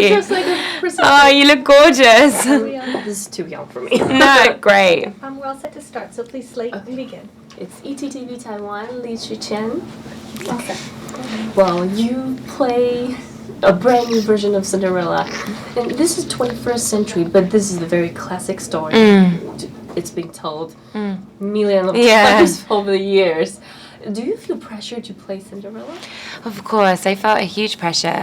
you. Just like a person. Oh, you look gorgeous. This is too young for me. No, great. We're all set to start, so please begin. It's ETTV Taiwan,莉莉詹. Okay. Well, you play a brand new version of Cinderella. And this is 21st century, but this is a very classic story. It's been told millions of times over the years. Do you feel pressure to play Cinderella? Of course, I felt a huge pressure.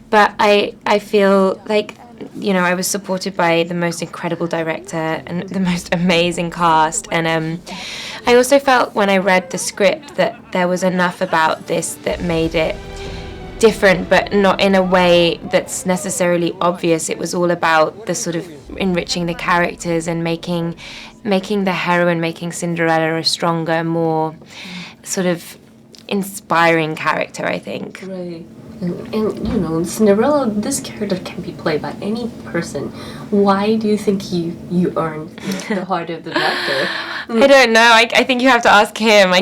But I feel like, you know, I was supported by the most incredible director and the most amazing cast. And I also felt when I read the script that there was enough about this that made it different, but not in a way that's necessarily obvious. It was all about the sort of enriching the characters and making the heroine, making Cinderella a stronger, more sort of inspiring character, I think. Right. And you know, Cinderella, this character can be played by any person. Why do you think you earned the heart of the director? I don't know. I think you have to ask him. I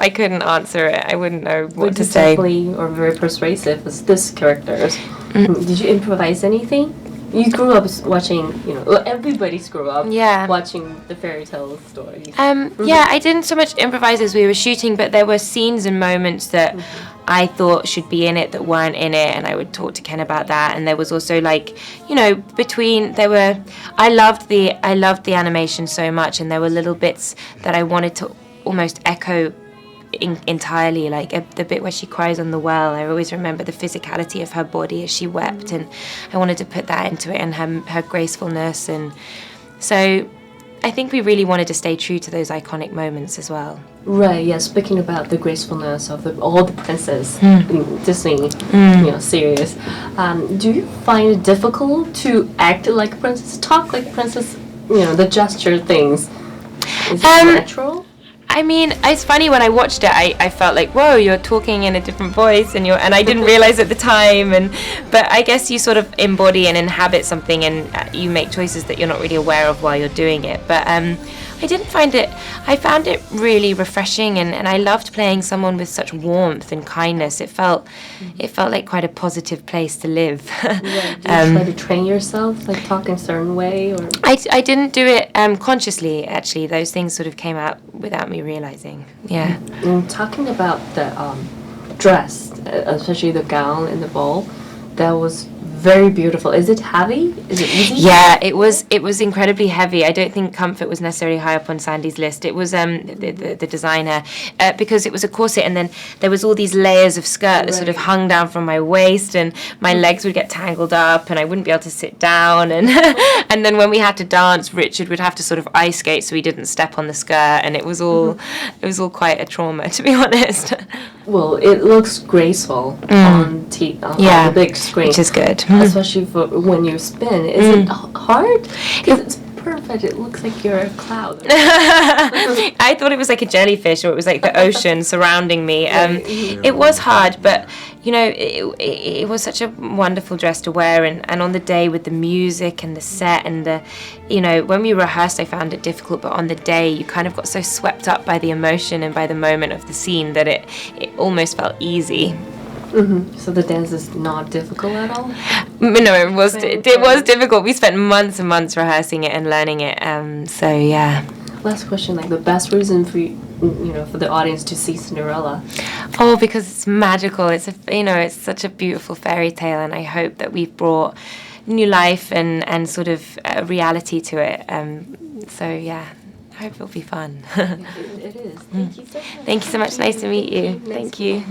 couldn't answer it. I wouldn't know what to say. Definitely, or very persuasive as this character. Did you improvise anything? You grew up watching, you know, everybody's grew up watching the fairy tale stories. Yeah, I didn't so much improvise as we were shooting, but there were scenes and moments that I thought should be in it that weren't in it, and I would talk to Ken about that. And there was also, like, you know, I loved the animation so much, and there were little bits that I wanted to almost echo entirely, like the bit where she cries on the well. I always remember the physicality of her body as she wept, and I wanted to put that into it, and her gracefulness. And so I think we really wanted to stay true to those iconic moments as well. Right, yeah, speaking about the gracefulness of all the princess in Disney you know, series, do you find it difficult to act like a princess, talk like a princess, you know, the gesture things? Is it natural? I mean, it's funny, when I watched it, I felt like, whoa, you're talking in a different voice, and I didn't realize at the time, but I guess you sort of embody and inhabit something, and you make choices that you're not really aware of while you're doing it. But I found it really refreshing, and I loved playing someone with such warmth and kindness. It felt like quite a positive place to live. Yeah, do you try to train yourself, like talk in a certain way? Or I didn't do it consciously, actually. Those things sort of came out without me realizing. Yeah. And talking about the dress, especially the gown and the ball, that was very beautiful. Is it heavy? Is it easy? Yeah, it was incredibly heavy. I don't think comfort was necessarily high up on Sandy's list. It was the designer, because it was a corset, and then there was all these layers of skirt that sort of hung down from my waist, and my legs would get tangled up, and I wouldn't be able to sit down, and and then when we had to dance, Richard would have to sort of ice skate so he didn't step on the skirt, and it was all quite a trauma, to be honest. Well, it looks graceful on the big screen, which is good. Especially for when you spin. Is it hard? Because it's perfect. It looks like you're a cloud. I thought it was like a jellyfish, or it was like the ocean surrounding me. It was hard, but you know, it was such a wonderful dress to wear, and on the day with the music and the set and the, you know, when we rehearsed I found it difficult, but on the day you kind of got so swept up by the emotion and by the moment of the scene that it almost felt easy. So the dance is not difficult at all? No, it was difficult. We spent months and months rehearsing it and learning it. So yeah. Last question, like the best reason for you know, for the audience to see Cinderella? Oh, because it's magical. It's it's such a beautiful fairy tale, and I hope that we've brought new life and sort of reality to it. So yeah, I hope it'll be fun. It is. Thank you so much. Thank you so much. Nice to meet you. Thank you.